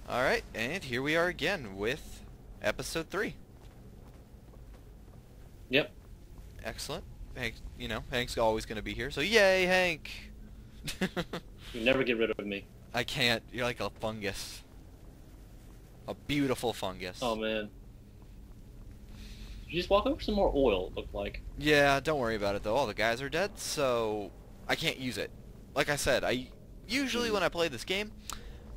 Alright, and here we are again with episode 3. Yep. Excellent. Hank, Hank's always going to be here, so yay, Hank! You never get rid of me. I can't. You're like a fungus. A beautiful fungus. Oh, man. You just walk over some more oil, it looked like. Yeah, don't worry about it, though. All the guys are dead, so I can't use it. Like I said, usually when I play this game,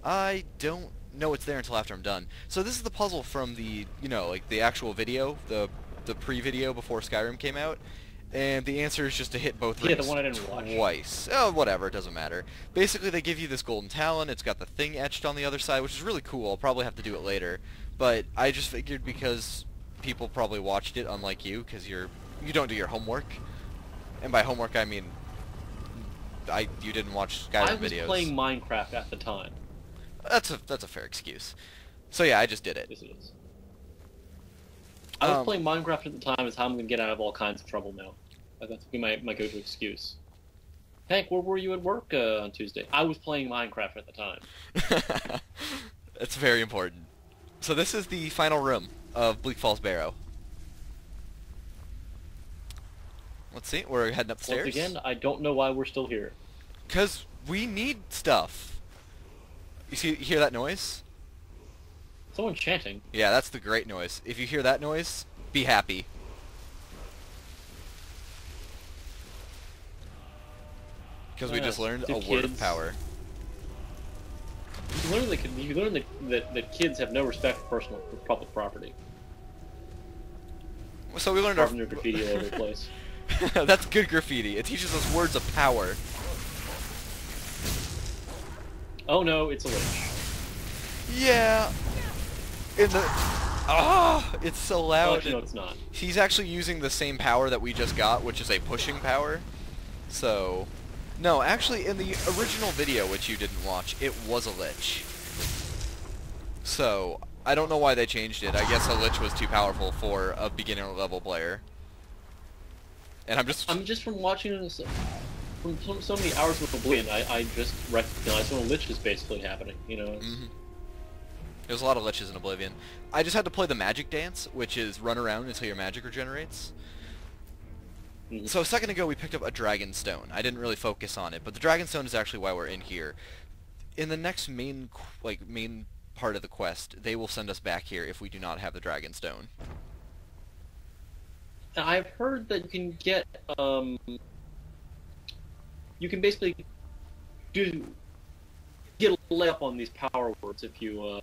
I don't know it's there until after I'm done. So this is the puzzle from the, like the actual video, the pre-video before Skyrim came out, and the answer is just to hit both rings Yeah, the one I didn't watch. twice. Oh, whatever, it doesn't matter. Basically, they give you this golden talon. It's got the thing etched on the other side, which is really cool. I'll probably have to do it later, but I just figured because people probably watched it, unlike you, because you don't do your homework, and by homework I mean you didn't watch Skyrim videos. I was playing Minecraft at the time. That's a fair excuse. So yeah, I just did it. Yes, it is. I was playing Minecraft at the time is how I'm going to get out of all kinds of trouble now. That's going to be my go-to excuse. Hank, where were you at work on Tuesday? I was playing Minecraft at the time. That's very important. So this is the final room of Bleakfalls Barrow. Let's see, we're heading upstairs. Once again, I don't know why we're still here. Because we need stuff. You hear that noise? Someone chanting. Yeah, that's the great noise. If you hear that noise, be happy. Because we just learned a word of power. You learn that kids have no respect for public property. So we learned Carving their graffiti all over the place. That's good graffiti. It teaches us words of power. Oh no, it's a lich. Yeah. It's so loud. Oh, actually, no, it's not. He's actually using the same power that we just got, which is a pushing power. So, no, actually, in the original video, which you didn't watch, it was a lich. So, I don't know why they changed it. I guess a lich was too powerful for a beginner level player. And I'm just from watching this, from so many hours of Oblivion, I just recognized when a lich is basically happening, Mm-hmm. There's a lot of liches in Oblivion. I just had to play the magic dance, which is run around until your magic regenerates. Mm-hmm. So a second ago we picked up a dragon stone. I didn't really focus on it, but the dragon stone is actually why we're in here. In the next main part of the quest, they will send us back here if we do not have the dragon stone. I've heard that you can get, you can basically get a layup on these power words if you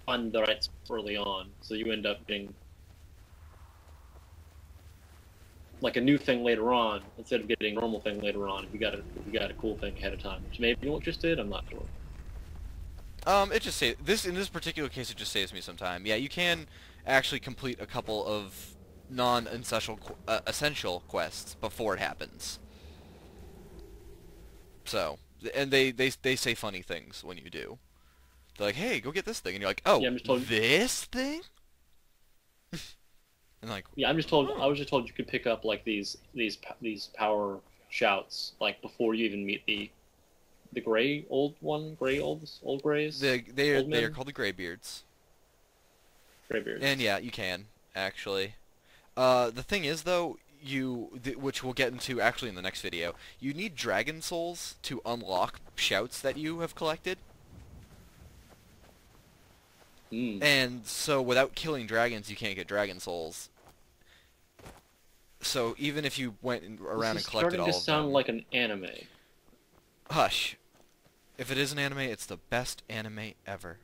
find the right spot early on. So you end up getting like a new thing later on instead of getting a normal thing later on. If you got a cool thing ahead of time, which maybe you just did. I'm not sure. It just in this particular case, it just saves me some time. Yeah, you can actually complete a couple of essential quests before it happens. So, and they say funny things when you do. They're like, "Hey, go get this thing," and you're like, "Oh, yeah, this thing?" And like, yeah, I'm just told. I was just told you could pick up like these power shouts like before you even meet the old grays. They are called the Greybeards. Greybeards. And yeah, you can actually. The thing is, though, which we'll get into actually in the next video, you need dragon souls to unlock shouts that you have collected. Mm. And so without killing dragons, you can't get dragon souls. So even if you went around and collected all of them... This is starting to sound like an anime. Hush. If it is an anime, it's the best anime ever.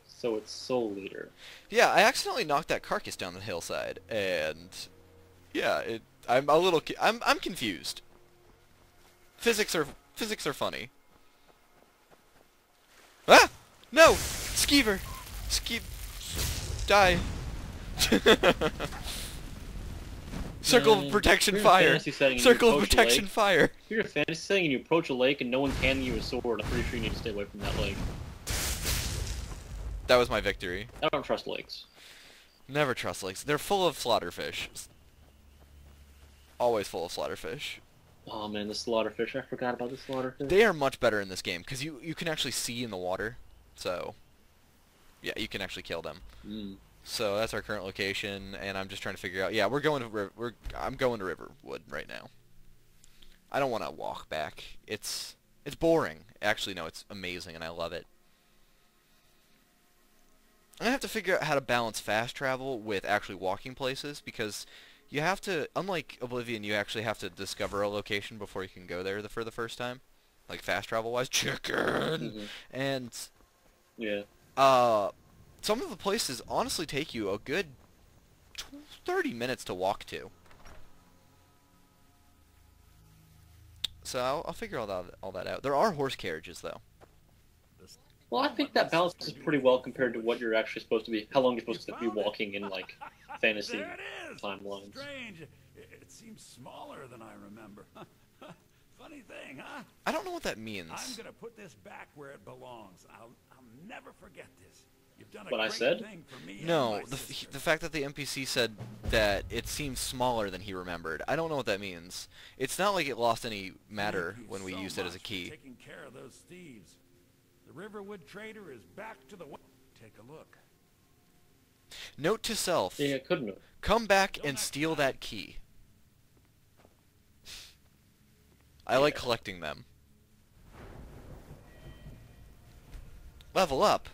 So it's Soul Leader. Yeah, I accidentally knocked that carcass down the hillside, and yeah, I'm a little I'm confused. Physics are funny. Ah! No! Skeever! Die! Circle of protection fire! Circle of protection fire! If you're in a fantasy setting and you approach a lake and no one's handing you a sword, I'm pretty sure you need to stay away from that lake. That was my victory. I don't trust lakes. Never trust lakes. They're full of slaughterfish. Always full of slaughterfish. Oh man, the slaughterfish. I forgot about the slaughterfish. They are much better in this game because you can actually see in the water. So, yeah, you can actually kill them. Mm. So that's our current location, and I'm just trying to figure out. Yeah, we're going to I'm going to Riverwood right now. I don't want to walk back. It's boring. Actually, no, it's amazing, and I love it. I'm gonna have to figure out how to balance fast travel with actually walking places because you have to, unlike Oblivion, you actually have to discover a location before you can go there for the first time, like fast travel wise. Chicken, and yeah. Some of the places honestly take you a good 30 minutes to walk to. So I'll figure all that out. There are horse carriages though. Well, I think that balances pretty well compared to what you're actually supposed to be. How long you're supposed to be walking in like fantasy timelines. Strange. It seems smaller than I remember. Funny thing, huh? I don't know what that means. I'm gonna put this back where it belongs. I'll never forget this. You've done a What I great said? thing for me. No, and my sister. the fact that the NPC said that it seems smaller than he remembered. I don't know what that means. It's not like it lost any matter Thank you when we so used it as a much for key. taking care of those thieves. The Riverwood trader is back to the. Take a look. Note to self: Yeah, couldn't have. come back and steal that key. I like collecting them. Level up.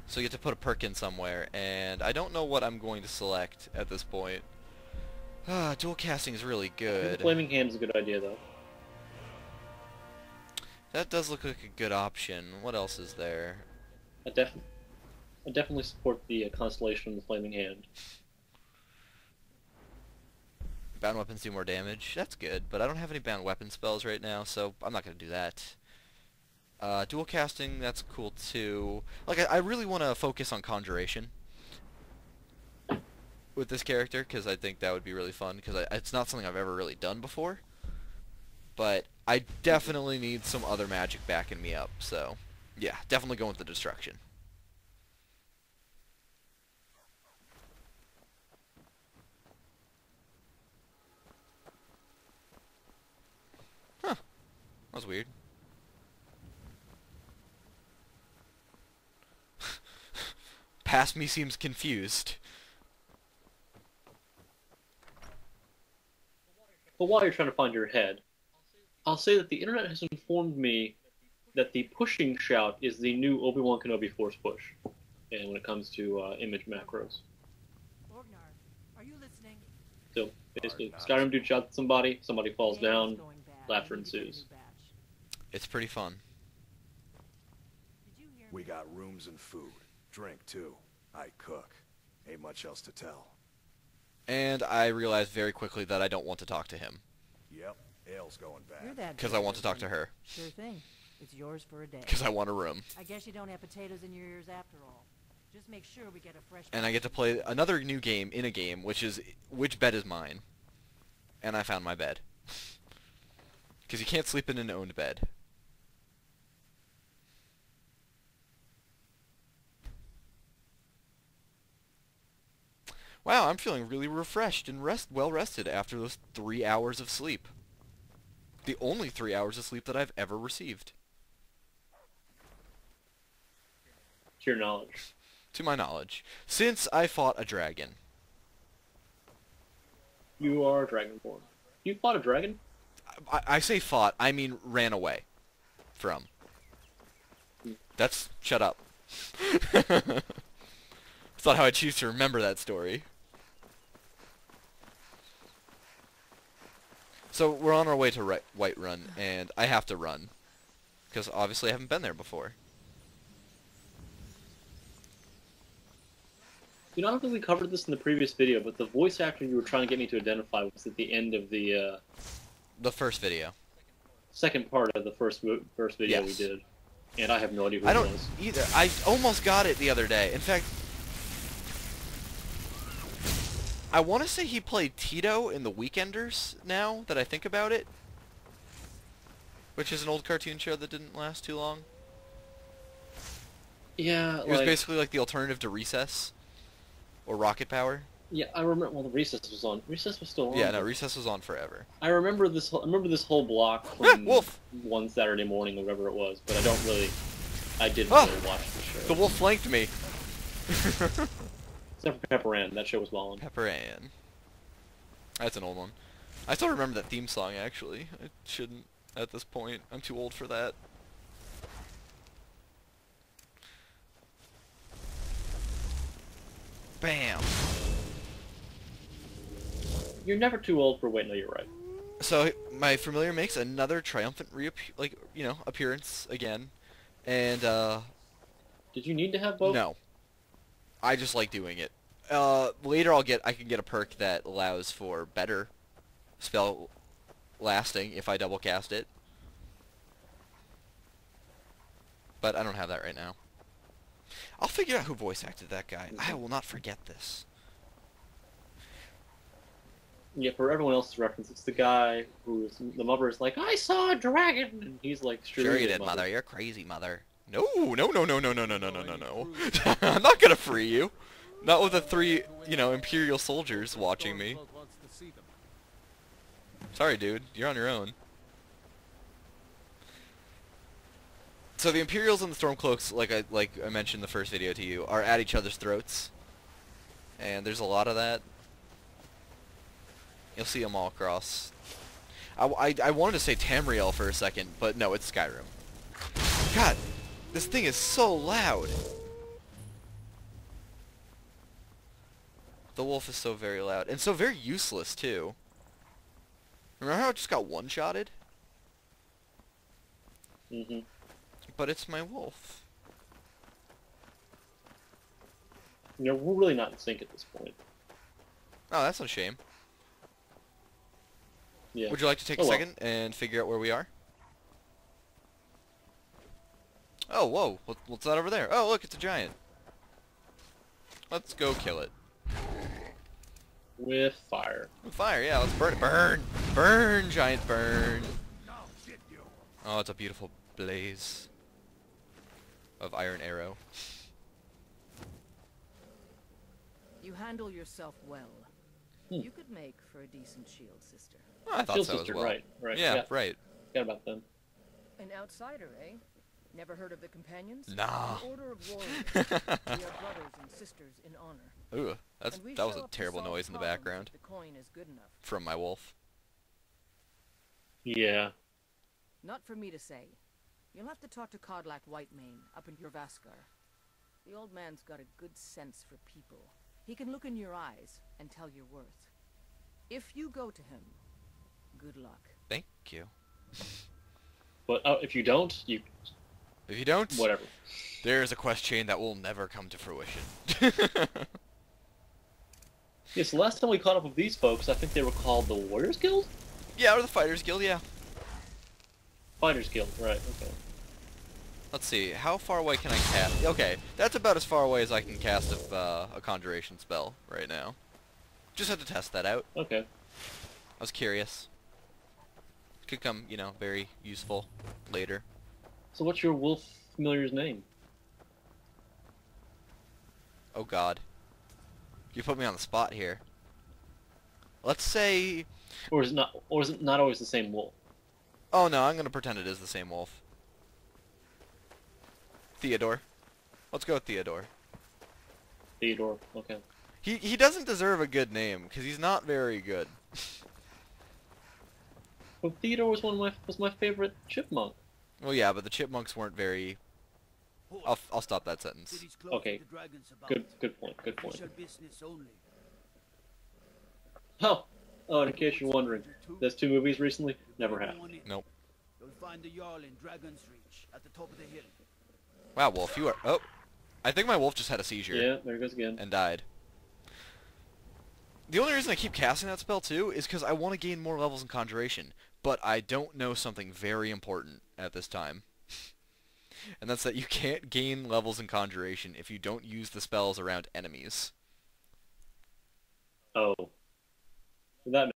So you get to put a perk in somewhere, and I don't know what I'm going to select at this point. Dual casting is really good. Flaming Hand is a good idea, though. That does look like a good option. What else is there? I definitely support the Constellation and the Flaming Hand. Bound weapons do more damage. That's good, but I don't have any bound weapon spells right now, so I'm not going to do that. Dual casting, that's cool too. Like, I really want to focus on conjuration with this character, because I think that would be really fun, because it's not something I've ever really done before. But I definitely need some other magic backing me up, so yeah, definitely going with the destruction. Huh. That was weird. Past me seems confused. But while you're trying to find your head, I'll say that the internet has informed me that the pushing shout is the new Obi-Wan Kenobi force push, and when it comes to image macros. Orgnar, are you listening? So basically, Skyrim dude shot somebody falls down, laughter ensues. It's pretty fun. We got rooms and food. Drink, too. I cook. Ain't much else to tell. And I realized very quickly that I don't want to talk to him. Yep, ale's going bad. Because I want to talk to her. Sure thing. It's yours for a day. Because I want a room. I guess you don't have potatoes in your ears after all. Just make sure we get a fresh. And I get to play another new game in a game, which is which bed is mine. And I found my bed. Because you can't sleep in an owned bed. Wow, I'm feeling really refreshed and well rested after those 3 hours of sleep. The only 3 hours of sleep that I've ever received. To your knowledge. To my knowledge. Since I fought a dragon. You are Dragonborn. You fought a dragon? I say fought, I mean ran away from. That's... shut up. That's not how I choose to remember that story. So we're on our way to Whiterun, and I have to run. Because obviously I haven't been there before. You know, I don't think we covered this in the previous video, but the voice actor you were trying to get me to identify was at the end of the first video. second part of the first video we Yes. did. And I have no idea who I it don't was. either. I almost got it the other day. In fact, I want to say he played Tito in The Weekenders now that I think about it. Which is an old cartoon show that didn't last too long. Yeah, It was basically like the alternative to Recess. Or Rocket Power. Yeah, I remember. Well, the recess was on. Recess was still on. Yeah, no, recess was on forever. I remember this. I remember this whole block from Wolf! one Saturday morning, or whatever it was. But I don't really. I didn't Oh! really watch the show. The wolf flanked me. Except for Pepper Ann. That show was ballin'. Pepper Ann. That's an old one. I still remember that theme song, actually. I shouldn't at this point. I'm too old for that. Bam! You're never too old for. Wait, no, you're right. So my familiar makes another triumphant appearance again, and Did you need to have both? no, I just like doing it. Later I can get a perk that allows for better spell lasting if I double cast it, but I don't have that right now. I'll figure out who voice acted that guy. I will not forget this. Yeah, for everyone else's reference, it's the guy who's the mother is like, "I saw a dragon," and he's like, Sure you did, mother. You're crazy, mother. No, no, no, no, no, no, no, no, no, no, no. I'm not gonna free you. Not with the 3, Imperial soldiers watching me. Sorry, dude. You're on your own. So the Imperials and the Stormcloaks, like I mentioned in the first video to you, are at each other's throats. And there's a lot of that. You'll see them all across. I wanted to say Tamriel for a second, but no, it's Skyrim. God, this thing is so loud. The wolf is so very loud. And so very useless, too. Remember how it just got one-shotted? Mm-hmm. But it's my wolf. We're really not in sync at this point. Oh, that's a shame. Yeah. Would you like to take a second and figure out where we are? Oh, whoa. What's that over there? Oh, look, it's a giant. Let's go kill it. With fire. With fire, yeah, let's burn it. Burn! Burn, giant, burn! Oh, it's a beautiful blaze of iron arrow. You handle yourself well. You could make for a decent shield sister. Oh, I thought Shield so sister, as well. right. Yeah, right. Forgot about them. An outsider, eh? Never heard of the companions? Nah. The Order of Warriors. We are brothers and sisters in honor. Ooh, that was show a up to terrible solve noise in the problems background. if the coin is good enough. From my wolf. Yeah. Not for me to say. You'll have to talk to Codlac Whitemane up in your Vaskar. The old man's got a good sense for people. He can look in your eyes and tell your worth. If you go to him, good luck. Thank you. But if you don't, If you don't, whatever. there's a quest chain that will never come to fruition. Yes, the last time we caught up with these folks, I think they were called the Warriors Guild? Yeah, or the Fighters Guild, yeah. Fighters Guild, right, okay. Let's see, how far away can I cast? Okay, that's about as far away as I can cast a conjuration spell right now. Just had to test that out. Okay. I was curious. Could come, very useful later. So what's your wolf familiar's name? Oh god. You put me on the spot here. Let's say... Or is it not always the same wolf? Oh no, I'm gonna pretend it is the same wolf. Theodore. Let's go with Theodore. Theodore, okay. He doesn't deserve a good name, because he's not very good. But Theodore was my favorite chipmunk. Well, yeah, but the chipmunks weren't very... I'll stop that sentence. Okay. Good point. Business only. Oh, and in case you're wondering, there's 2 movies recently. Never have. Nope. You'll find the Jarl in Dragon's Reach at the top of the hill. Wow, wolf, you are... Oh! I think my wolf just had a seizure. Yeah, there it goes again. And died. The only reason I keep casting that spell, too, is because I want to gain more levels in Conjuration. But I don't know something very important at this time. And that's that you can't gain levels in Conjuration if you don't use the spells around enemies. Oh. That